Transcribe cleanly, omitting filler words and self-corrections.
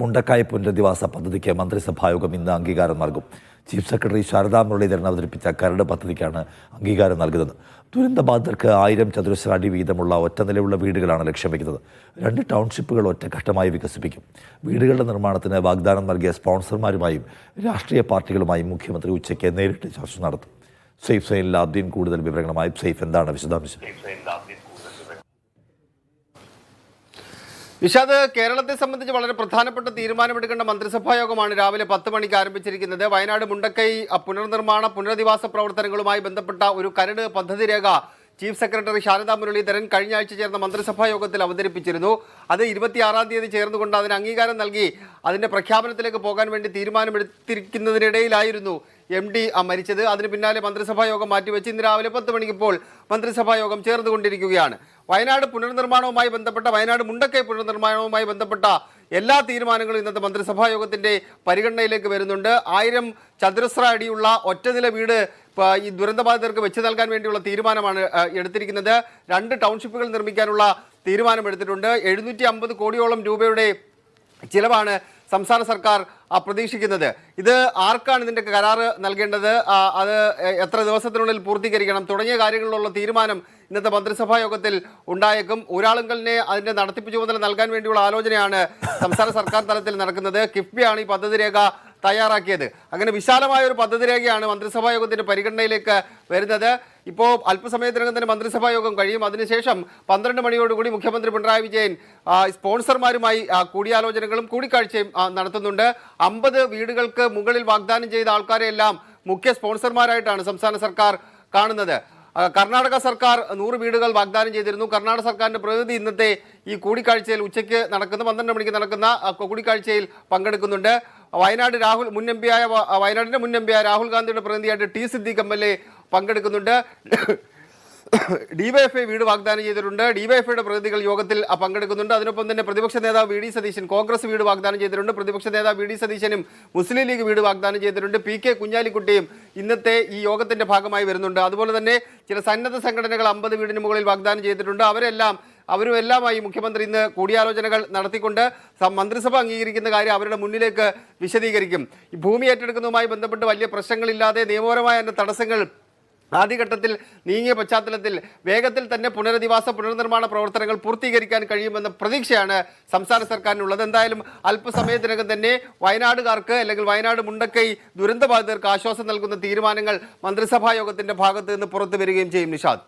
മുണ്ടക്കായ പുനരധിവാസ പദ്ധതിക്ക് മന്ത്രിസഭായോഗം ഇന്ന് അംഗീകാരം നൽകും. ചീഫ് സെക്രട്ടറി ശാരദാ മുരളീധരൻ അവതരിപ്പിച്ച കരട് പദ്ധതിക്കാണ് അംഗീകാരം നൽകുന്നത്. ദുരന്തബാധിതർക്ക് 1000 ചതുരശ്ര അടി വീതമുള്ള ഒറ്റ നിലയുള്ള വീടുകളാണ് ലക്ഷ്യം വയ്ക്കുന്നത്. 2 ടൗൺഷിപ്പുകൾ ഒറ്റഘട്ടമായി വികസിപ്പിക്കും. വീടുകളുടെ നിർമ്മാണത്തിന് വാഗ്ദാനം നൽകിയ സ്പോൺസർമാരുമായും രാഷ്ട്രീയ പാർട്ടികളുമായും മുഖ്യമന്ത്രി ഉച്ചയ്ക്ക് നേരിട്ട് ചർച്ച നടത്തും. സെയ്ഫ് സൈൻ ലാബ്ദീൻ കൂടുതൽ വിവരങ്ങളുമായി. സെയ്ഫ്, എന്താണ് വിശദാംശം? നിഷാദ്, കേരളത്തെ സംബന്ധിച്ച് വളരെ പ്രധാനപ്പെട്ട തീരുമാനമെടുക്കേണ്ട മന്ത്രിസഭാ യോഗമാണ് രാവിലെ 10 മണിക്ക് ആരംഭിച്ചിരിക്കുന്നത്. വയനാട് മുണ്ടക്കൈ പുനരധിവാസ പ്രവർത്തനങ്ങളുമായി ബന്ധപ്പെട്ട ഒരു കരട് പദ്ധതി രേഖ ചീഫ് സെക്രട്ടറി ശാരദാ മുരളീധരൻ കഴിഞ്ഞ ആഴ്ച ചേർന്ന മന്ത്രിസഭാ യോഗത്തിൽ അവതരിപ്പിച്ചിരുന്നു. അത് 26-ാം തീയതി ചേർന്നുകൊണ്ട് അതിന് അംഗീകാരം നൽകി അതിൻ്റെ പ്രഖ്യാപനത്തിലേക്ക് പോകാൻ വേണ്ടി തീരുമാനമെടുത്തിരിക്കുന്നതിനിടയിലായിരുന്നു MD മരിച്ചത്. അതിന് പിന്നാലെ മന്ത്രിസഭാ യോഗം മാറ്റിവെച്ച് ഇന്ന് രാവിലെ 10 മണിക്കിപ്പോൾ മന്ത്രിസഭാ യോഗം ചേർന്നുകൊണ്ടിരിക്കുകയാണ്. വയനാട് മുണ്ടക്കൈ പുനർനിർമ്മാണവുമായി ബന്ധപ്പെട്ട എല്ലാ തീരുമാനങ്ങളും ഇന്നത്തെ മന്ത്രിസഭാ യോഗത്തിൻ്റെ പരിഗണനയിലേക്ക് വരുന്നുണ്ട്. 1000 ചതുരശ്ര അടിയുള്ള ഒറ്റനില വീട് ഈ ദുരന്തബാധിതർക്ക് വെച്ച് നൽകാൻ വേണ്ടിയുള്ള തീരുമാനമാണ് എടുത്തിരിക്കുന്നത്. 2 ടൗൺഷിപ്പുകൾ നിർമ്മിക്കാനുള്ള തീരുമാനമെടുത്തിട്ടുണ്ട്. 750 കോടിയോളം രൂപയുടെ ചിലവാണ് സംസ്ഥാന സർക്കാർ പ്രതീക്ഷിക്കുന്നത്. ഇത് ആർക്കാണ് ഇതിൻ്റെ കരാറ് നൽകേണ്ടത്, അത് എത്ര ദിവസത്തിനുള്ളിൽ പൂർത്തീകരിക്കണം തുടങ്ങിയ കാര്യങ്ങളിലുള്ള തീരുമാനം ഇന്നത്തെ മന്ത്രിസഭാ യോഗത്തിൽ ഉണ്ടായേക്കും. ഊരാളുങ്കലിനെ അതിൻ്റെ നടത്തിപ്പ് ചുമതല നൽകാൻ വേണ്ടിയുള്ള ആലോചനയാണ് സംസ്ഥാന സർക്കാർ തലത്തിൽ നടക്കുന്നത്. കിഫ്ബിയാണ് ഈ പദ്ധതി രേഖ തയ്യാറാക്കിയത്. അങ്ങനെ വിശാലമായ ഒരു പദ്ധതി രേഖയാണ് മന്ത്രിസഭാ യോഗത്തിൻ്റെ പരിഗണനയിലേക്ക് വരുന്നത്. ഇപ്പോൾ അല്പസമയത്തിനകം തന്നെ മന്ത്രിസഭാ യോഗം കഴിയും. അതിനുശേഷം 12 മണിയോടുകൂടി മുഖ്യമന്ത്രി പിണറായി വിജയൻ സ്പോൺസർമാരുമായി കൂടിയാലോചനകളും കൂടിക്കാഴ്ചയും നടത്തുന്നുണ്ട്. 50 വീടുകൾക്ക് മുകളിൽ വാഗ്ദാനം ചെയ്ത ആൾക്കാരെയെല്ലാം മുഖ്യ സ്പോൺസർമാരായിട്ടാണ് സംസ്ഥാന സർക്കാർ കാണുന്നത്. കർണാടക സർക്കാർ 100 വീടുകൾ വാഗ്ദാനം ചെയ്തിരുന്നു. കർണാടക സർക്കാരിൻ്റെ പ്രതിനിധി ഇന്നത്തെ ഈ കൂടിക്കാഴ്ചയിൽ ഉച്ചയ്ക്ക് നടക്കുന്ന 12 മണിക്ക് നടക്കുന്ന കൂടിക്കാഴ്ചയിൽ പങ്കെടുക്കുന്നുണ്ട്. വയനാടിൻ്റെ മുൻ എം പി ആയ രാഹുൽ ഗാന്ധിയുടെ പ്രതിനിധിയായിട്ട് ടി സിദ്ദീഖ് MLA പങ്കെടുക്കുന്നുണ്ട്. DYFI വീട് വാഗ്ദാനം ചെയ്തിട്ടുണ്ട്. DYFIയുടെ പ്രതിനിധികൾ യോഗത്തിൽ പങ്കെടുക്കുന്നുണ്ട്. അതിനൊപ്പം തന്നെ പ്രതിപക്ഷ നേതാവ് VD സതീശൻ കോൺഗ്രസ് വീട് വാഗ്ദാനം ചെയ്തിട്ടുണ്ട്. പ്രതിപക്ഷ നേതാവ് VD സതീശനും മുസ്ലിം ലീഗ് വീട് വാഗ്ദാനം ചെയ്തിട്ടുണ്ട്. PK കുഞ്ഞാലിക്കുട്ടിയും ഇന്നത്തെ ഈ യോഗത്തിന്റെ ഭാഗമായി വരുന്നുണ്ട്. അതുപോലെ തന്നെ ചില സന്നദ്ധ സംഘടനകൾ 50 വീടിന് മുകളിൽ വാഗ്ദാനം ചെയ്തിട്ടുണ്ട്. അവരുമെല്ലാമായി മുഖ്യമന്ത്രി ഇന്ന് കൂടിയാലോചനകൾ നടത്തിക്കൊണ്ട് മന്ത്രിസഭ അംഗീകരിക്കുന്ന കാര്യം അവരുടെ മുന്നിലേക്ക് വിശദീകരിക്കും. ഈ ഭൂമി ഏറ്റെടുക്കുന്നതുമായി ബന്ധപ്പെട്ട് വലിയ പ്രശ്നങ്ങളില്ലാതെ നിയമപരമായ തടസ്സങ്ങൾ ആദ്യഘട്ടത്തിൽ നീങ്ങിയ പശ്ചാത്തലത്തിൽ വേഗത്തിൽ തന്നെ പുനർനിർമ്മാണ പ്രവർത്തനങ്ങൾ പൂർത്തീകരിക്കാൻ കഴിയുമെന്ന പ്രതീക്ഷയാണ് സംസ്ഥാന സർക്കാരിനുള്ളത്. എന്തായാലും അല്പസമയത്തിനകം തന്നെ വയനാടുകാർക്ക് അല്ലെങ്കിൽ വയനാട് മുണ്ടക്കൈ ദുരന്തബാധിതർക്ക് ആശ്വാസം നൽകുന്ന തീരുമാനങ്ങൾ മന്ത്രിസഭാ യോഗത്തിന്റെ ഭാഗത്ത് നിന്ന് പുറത്തു വരികയും ചെയ്യും. നിഷാദ്.